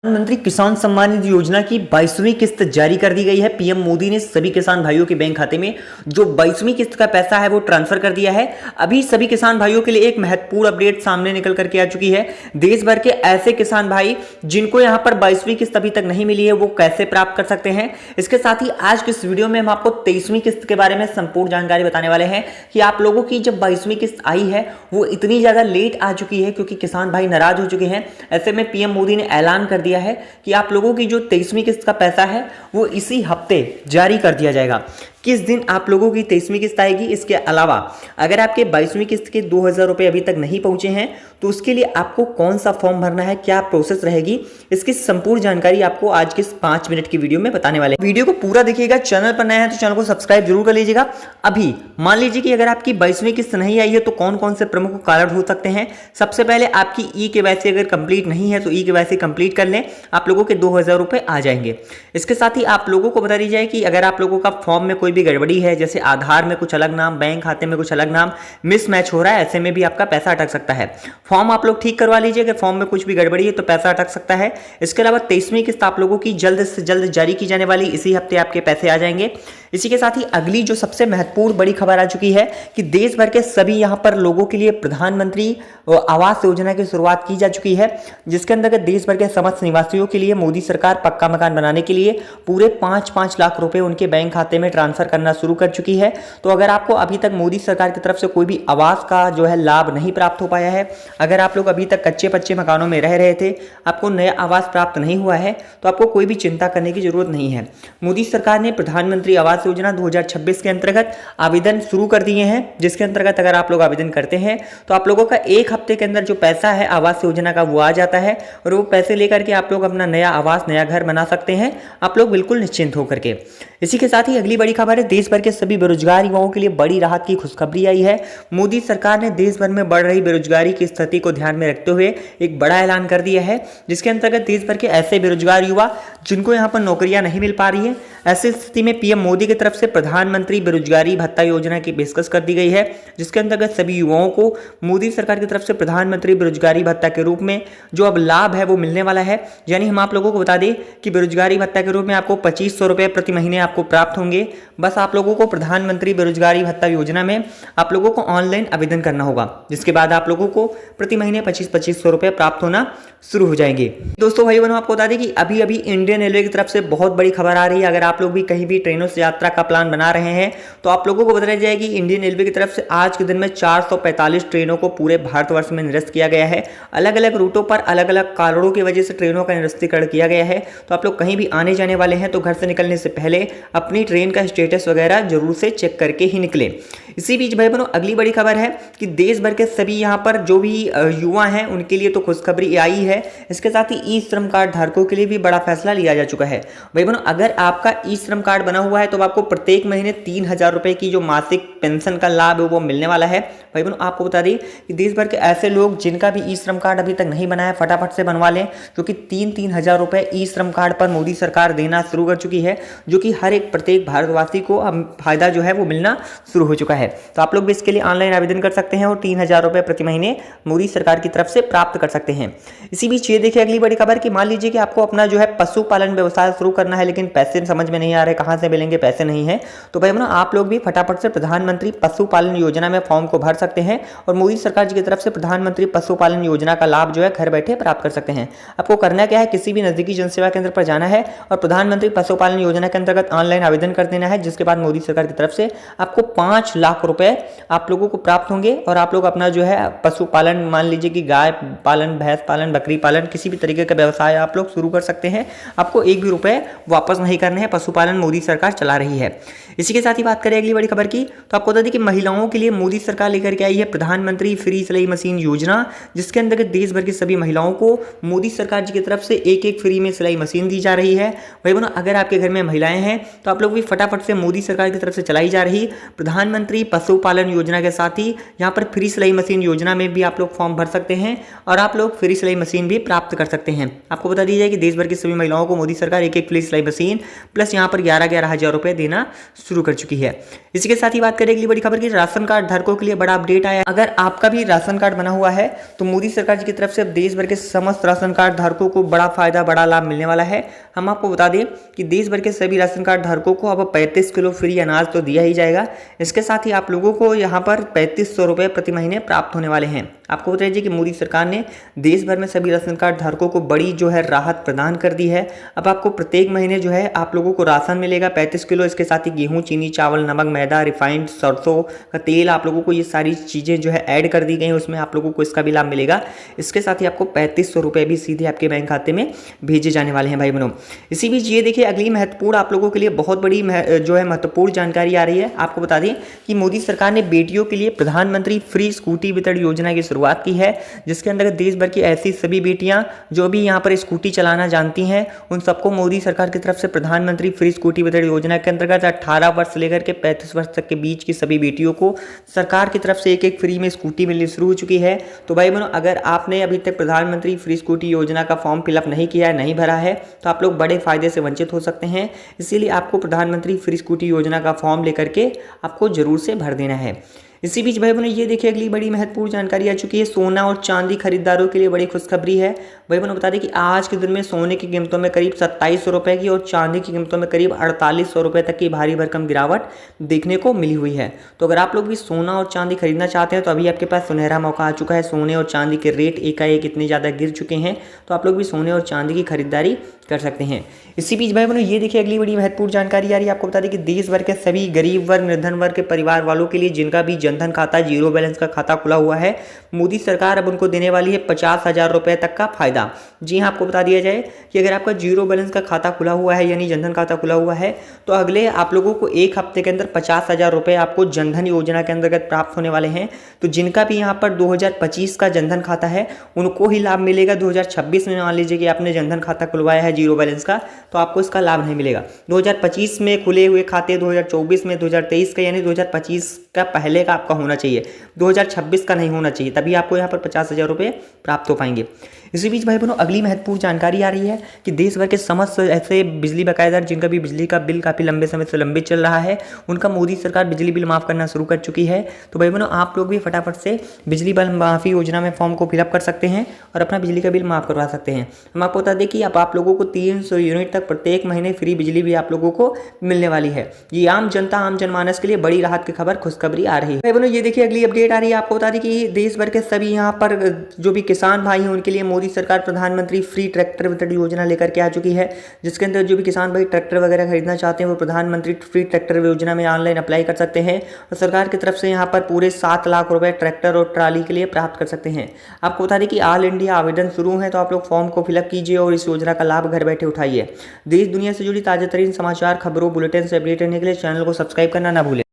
प्रधानमंत्री किसान सम्मान निधि योजना की 22वीं किस्त जारी कर दी गई है। पीएम मोदी ने सभी किसान भाइयों के बैंक खाते में जो 22वीं किस्त का पैसा है वो ट्रांसफर कर दिया है। अभी सभी किसान भाइयों के लिए एक महत्वपूर्ण अपडेट सामने निकल करके आ चुकी है। देश भर के ऐसे किसान भाई जिनको यहां पर 22वीं किस्त अभी तक नहीं मिली है वो कैसे प्राप्त कर सकते हैं। इसके साथ ही आज के इस वीडियो में हम आपको 23वीं किस्त के बारे में संपूर्ण जानकारी बताने वाले हैं कि आप लोगों की जब 22वीं किस्त आई है वो इतनी ज्यादा लेट आ चुकी है क्योंकि किसान भाई नाराज हो चुके हैं। ऐसे में पीएम मोदी ने ऐलान कर दिया है कि आप लोगों की जो 23वीं किस्त का पैसा है वो इसी हफ्ते जारी कर दिया जाएगा। किस दिन आप लोगों की 23वीं किस्त आएगी, इसके अलावा अगर आपके 22वीं किस्त के 2000 रुपए अभी तक नहीं पहुंचे हैं तो उसके लिए आपको कौन सा फॉर्म भरना है, क्या प्रोसेस रहेगी, इसकी संपूर्ण जानकारी आपको आज के 5 मिनट की वीडियो में बताने वाले हैं। वीडियो को पूरा देखिएगा। चैनल पर नया है तो चैनल को सब्सक्राइब जरूर कर लीजिएगा। अभी मान लीजिए कि अगर आपकी 22वीं किस्त नहीं आई है तो कौन कौन से प्रमुख कारण हो सकते हैं। सबसे पहले आपकी ई-केवाईसी अगर कंप्लीट नहीं है तो ई-केवाईसी कंप्लीट कर लें, आप लोगों के 2000 रुपए आ जाएंगे। इसके साथ ही आप लोगों को बता दी जाए कि अगर आप लोगों का फॉर्म में कोई भी गड़बड़ी है, जैसे आधार में कुछ अलग नाम, बैंक खाते में कुछ अलग नाम मिसमैच हो रहा है, ऐसे में भी आपका पैसा अटक सकता है। फॉर्म आप लोग ठीक करवा लीजिए। अगर फॉर्म में कुछ भी गड़बड़ी है तो पैसा अटक सकता है। इसके अलावा 23वीं किस्त आप लोगों की जल्द से जल्द जारी की जाने वाली, इसी हफ्ते आपके पैसे आ जाएंगे। इसी के साथ ही अगली जो सबसे महत्वपूर्ण बड़ी खबर आ चुकी है कि देश भर के सभी यहां पर लोगों के लिए प्रधानमंत्री आवास योजना की शुरुआत की जा चुकी है, जिसके अंतर्गत देश भर के समस्त निवासियों के लिए मोदी सरकार पक्का मकान बनाने के लिए पूरे 5-5 लाख रुपए उनके बैंक खाते में ट्रांसफर करना शुरू कर चुकी है। तो अगर आपको अभी तक मोदी सरकार की तरफ से कोई भी आवास का जो है लाभ नहीं प्राप्त हो पाया है, अगर आप लोग अभी तक कच्चे पच्चे मकानों में रह रहे थे, आपको नया आवास प्राप्त नहीं हुआ है, तो आपको कोई भी चिंता करने की जरूरत नहीं है। मोदी सरकार ने प्रधानमंत्री आवास योजना 2026 के अंतर्गत आवेदन शुरू कर दिए हैं, जिसके अंतर्गत अगर आप लोग आवेदन करते हैं तो आप लोगों का एक हफ्ते के अंदर जो पैसा है आवास योजना का वो आ जाता है और वो पैसे लेकर के आप लोग अपना नया आवास, नया घर बना सकते हैं, आप लोग बिल्कुल निश्चिंत होकर के। इसी के साथ ही अगली बड़ी खबर है, देश भर के सभी बेरोजगार युवाओं के लिए बड़ी राहत की खुशखबरी आई है। मोदी सरकार ने देश भर में बढ़ रही बेरोजगारी की स्थिति को ध्यान में रखते हुए एक बड़ा ऐलान कर दिया है, जिसके अंतर्गत देश भर के ऐसे बेरोजगार युवा जिनको यहां पर नौकरियां नहीं मिल पा रही है, ऐसी स्थिति में पीएम मोदी की तरफ से प्रधानमंत्री बेरोजगारी भत्ता योजना की पेशकश कर दी गई है, जिसके अंतर्गत सभी युवाओं को मोदी सरकार की तरफ से प्रधानमंत्री बेरोजगारी भत्ता के रूप में जो अब लाभ है वो मिलने वाला है। यानी हम आप लोगों को बता दें कि बेरोजगारी भत्ता के रूप में आपको 2500 रुपए प्रति महीने आपको प्राप्त होंगे। बस आप लोगों को प्रधानमंत्री बेरोजगारी भत्ता योजना में आप लोगों को ऑनलाइन आवेदन करना होगा, जिसके बाद आप लोगों को प्रति महीने 2500 रुपए प्राप्त होना शुरू हो जाएंगे। दोस्तों भाई बहनों, आपको बता दें कि अभी अभी इंडियन रेलवे की तरफ से बहुत बड़ी खबर आ रही है। अगर आप लोग भी कहीं भी ट्रेनों से यात्रा का प्लान बना रहे हैं तो आप लोगों को बताया जाए कि इंडियन रेलवे की तरफ से आज के दिन में 445 ट्रेनों को पूरे भारतवर्ष में निरस्त किया गया है। अलग अलग रूटों पर अलग अलग कारणों की वजह से ट्रेनों का निरस्तीकरण किया गया है। तो आप लोग कहीं भी आने जाने वाले हैं तो घर से निकलने से पहले अपनी ट्रेन का स्टेटस वगैरह जरूर से चेक करके ही निकलें। इसी बीच भाई बहनों, अगली बड़ी खबर है कि देश भर के सभी यहाँ पर जो भी युवा हैं उनके लिए तो खुशखबरी आई है। इसके साथ ही ई श्रम कार्ड धारकों के लिए भी बड़ा फैसला लिया जा चुका है। भाई बहनों, अगर आपका ई श्रम कार्ड बना हुआ है तो आपको प्रत्येक महीने 3000 रुपए की जो मासिक पेंशन का लाभ है वो मिलने वाला है। भाई बहनों, आपको बता दें कि देश भर के ऐसे लोग जिनका भी ई श्रम कार्ड अभी तक नहीं बना है फटाफट से बनवा लें, क्योंकि 3-3 हजार रुपए ई श्रम कार्ड पर मोदी सरकार देना शुरू कर चुकी है, जो कि हर एक प्रत्येक भारतवासी को अब फायदा जो है वो मिलना शुरू हो चुका है। तो आप लोग भी इसके लिए ऑनलाइन आवेदन कर सकते हैं और 3000 रुपए प्रति महीने मोदी सरकार की तरफ से प्राप्त कर सकते हैं। इसी बीच ये देखिए अगली बड़ी खबर कि मान लीजिए कि आपको अपना जो है पशुपालन व्यवसाय शुरू करना है, लेकिन पैसे समझ में नहीं आ रहे, कहां से मिलेंगे, पैसे नहीं है, तो भाई बहनों आप लोग भी फटाफट से प्रधानमंत्री पशुपालन योजना में फॉर्म को भर सकते हैं और मोदी सरकार जी की तरफ से प्रधानमंत्री पशुपालन योजना का लाभ जो है घर बैठे प्राप्त कर सकते हैं। आपको करना क्या है, किसी भी नजदीकी जनसेवा केंद्र पर जाना है और प्रधानमंत्री पशुपालन योजना के अंतर्गत ऑनलाइन आवेदन कर देना है, जिसके बाद मोदी सरकार की तरफ से आपको 5 लाख रुपए आप लोगों को प्राप्त होंगे और आप लोग अपना जो है पशुपालन, मान लीजिए कि गाय पालन, भैंस पालन, बकरी पालन, किसी भी तरीके का व्यवसाय आप लोग शुरू कर सकते हैं। आपको एक भी रुपए वापस नहीं करने हैं, पशुपालन मोदी सरकार चला रही है। इसी के साथ ही बात करें अगली बड़ी खबर की, तो आपको बता दें कि महिलाओं के लिए मोदी सरकार लेकर के आई है प्रधानमंत्री फ्री सिलाई मशीन योजना, जिसके अंतर्गत देश भर की सभी महिलाओं को मोदी सरकार जी की तरफ से एक फ्री में सिलाई मशीन दी जा रही है। भाई बहनों, अगर आपके घर में महिलाएं हैं तो आप लोग भी फटाफट से मोदी सरकार की तरफ से चलाई जा रही प्रधानमंत्री पशुपालन योजना के साथ ही यहाँ पर फ्री सिलाई मशीन योजना में भी आप लोग फॉर्म भर सकते हैं और आप लोग फ्री सिलाई मशीन भी प्राप्त कर सकते हैं। आपको बता दी जाए कि देश भर की सभी महिलाओं को मोदी सरकार एक एक फ्री सिलाई मशीन प्लस यहाँ पर 11-11 हज़ार रुपए देना शुरू कर चुकी है। इसी के साथ ही बात करें अगली बड़ी खबर की, राशन कार्ड धारकों के लिए बड़ा अपडेट आया। अगर आपका भी राशन कार्ड बना हुआ है तो मोदी सरकार जी की तरफ से अब देश भर के समस्त राशन कार्ड धारकों को बड़ा फायदा, बड़ा लाभ मिलने वाला है। हम आपको बता दें कि देश भर के सभी राशन कार्ड धारकों को अब 35 किलो फ्री अनाज तो दिया ही जाएगा। इसके साथ ही आप लोगों को यहाँ पर 3500 रुपये प्रति महीने प्राप्त होने वाले हैं। आपको बता दीजिए कि मोदी सरकार ने देश भर में सभी राशन कार्ड धारकों को बड़ी जो है राहत प्रदान कर दी है। अब आपको प्रत्येक महीने जो है आप लोगों को राशन मिलेगा 35 किलो। इसके साथ ही गेहूं, चीनी, चावल, नमक, मैदा, रिफाइंड, सरसों का तेल, आप लोगों को ये सारी चीज़ें जो है ऐड कर दी गई हैं, उसमें आप लोगों को इसका भी लाभ मिलेगा। इसके साथ ही आपको 3500 रुपये भी सीधे आपके बैंक खाते में भेजे जाने वाले हैं भाई बहनों। इसी बीच ये देखिए अगली महत्वपूर्ण आप लोगों के लिए बहुत बड़ी जो है महत्वपूर्ण जानकारी आ रही है। आपको बता दें कि मोदी सरकार ने बेटियों के लिए प्रधानमंत्री फ्री स्कूटी वितरण योजना की शुरुआत की है, जिसके अंदर देश भर की ऐसी सभी बेटियां जो भी यहाँ पर स्कूटी चलाना जानती हैं उन सबको मोदी सरकार की तरफ से प्रधानमंत्री फ्री स्कूटी वितरण योजना के अंतर्गत 18 वर्ष से लेकर के 35 वर्ष तक के बीच की सभी बेटियों को सरकार की तरफ से एक एक फ्री में स्कूटी मिलनी शुरू हो चुकी है। तो भाई बहनों, अगर आपने अभी तक प्रधानमंत्री फ्री स्कूटी योजना का फॉर्म फिलअप नहीं किया है, नहीं भरा है, तो आप लोग बड़े फायदे से वंचित हो सकते हैं। इसीलिए आपको प्रधानमंत्री फ्री स्कूटी योजना का फॉर्म लेकर के आपको जरूर से भर देना है। इसी बीच भाई बहनों ये देखिए अगली बड़ी महत्वपूर्ण जानकारी आ चुकी है। सोना और चांदी खरीदारों के लिए बड़ी खुशखबरी है। भाई बहनों बता दें कि आज के दिन में सोने की कीमतों में करीब 2700 रुपये की और चांदी की कीमतों में करीब 4800 रुपये तक की भारी भरकम गिरावट देखने को मिली हुई है। तो अगर आप लोग भी सोना और चांदी खरीदना चाहते हैं तो अभी आपके पास सुनहरा मौका आ चुका है। सोने और चांदी के रेट एकाएक इतने ज़्यादा गिर चुके हैं, तो आप लोग भी सोने और चांदी की खरीदारी कर सकते हैं। इसी बीच भाई बहनों ये देखिए अगली बड़ी महत्वपूर्ण जानकारी आ रही है। आपको बता दें कि देश भर के सभी गरीब वर्ग, निर्धन वर्ग के परिवार वालों के लिए जिनका भी जनधन खाता, जीरो बैलेंस का खाता खुला हुआ है, मोदी सरकार अब उनको देने वाली है 50,000 रुपये तक का फायदा। जी हाँ, आपको बता दिया जाए कि अगर आपका जीरो बैलेंस का खाता खुला हुआ है यानी जनधन खाता खुला हुआ है तो अगले आप लोगों को एक हफ्ते के अंदर 50,000 रुपये आपको जनधन योजना के अंतर्गत प्राप्त होने वाले हैं। तो जिनका भी यहाँ पर 2025 का जनधन खाता है उनको ही लाभ मिलेगा। 2026 में मान लीजिए कि आपने जनधन खाता खुलवाया है जीरो बैलेंस का, तो आपको इसका लाभ नहीं मिलेगा। 2025 में खुले हुए खाते 2024 में 2023 का यानी 2025 का पहले का आपका होना चाहिए, 2026 का नहीं होना चाहिए, तभी आपको यहाँ पर 50,000 रुपये प्राप्त हो पाएंगे। इसी बीच भाई बहनों अगली महत्वपूर्ण जानकारी आ रही है कि देश भर के समस्त ऐसे बिजली बकायेदार जिनका भी बिजली का बिल काफ़ी लंबे समय से लंबित चल रहा है उनका मोदी सरकार बिजली बिल माफ़ करना शुरू कर चुकी है। तो भाई बहनों आप लोग भी फटाफट से बिजली बिल माफ़ी योजना में फॉर्म को फिलअप कर सकते हैं और अपना बिजली का बिल माफ़ करवा सकते हैं। हम आपको बता दें कि अब आप लोगों को 300 यूनिट तक प्रत्येक महीने फ्री बिजली भी आप लोगों को मिलने वाली है। ये आम जनता, आम जनमानस के लिए बड़ी राहत की खबर, खुशखबरी आ रही है। भाई बहनों ये देखिए अगली अपडेट आ रही है। आपको बता दें कि देश भर के सभी यहाँ पर जो भी किसान भाई हैं उनके लिए मोदी सरकार प्रधानमंत्री फ्री ट्रैक्टर वितरण योजना लेकर के आ चुकी है, जिसके अंदर जो भी किसान भाई ट्रैक्टर वगैरह खरीदना चाहते हैं वो प्रधानमंत्री फ्री ट्रैक्टर योजना में ऑनलाइन अप्लाई कर सकते हैं और सरकार की तरफ से यहाँ पर पूरे 7 लाख रुपए ट्रैक्टर और ट्राली के लिए प्राप्त कर सकते हैं। आपको बता दें कि ऑल इंडिया आवेदन शुरू है, तो आप लोग फॉर्म को फिलअप कीजिए और इस योजना का लाभ घर बैठे उठाइए। देश दुनिया से जुड़ी ताजा तरीन समाचार, खबरों, बुलेटिन से अपडेट रहने के लिए चैनल को सब्सक्राइब करना ना भूलें।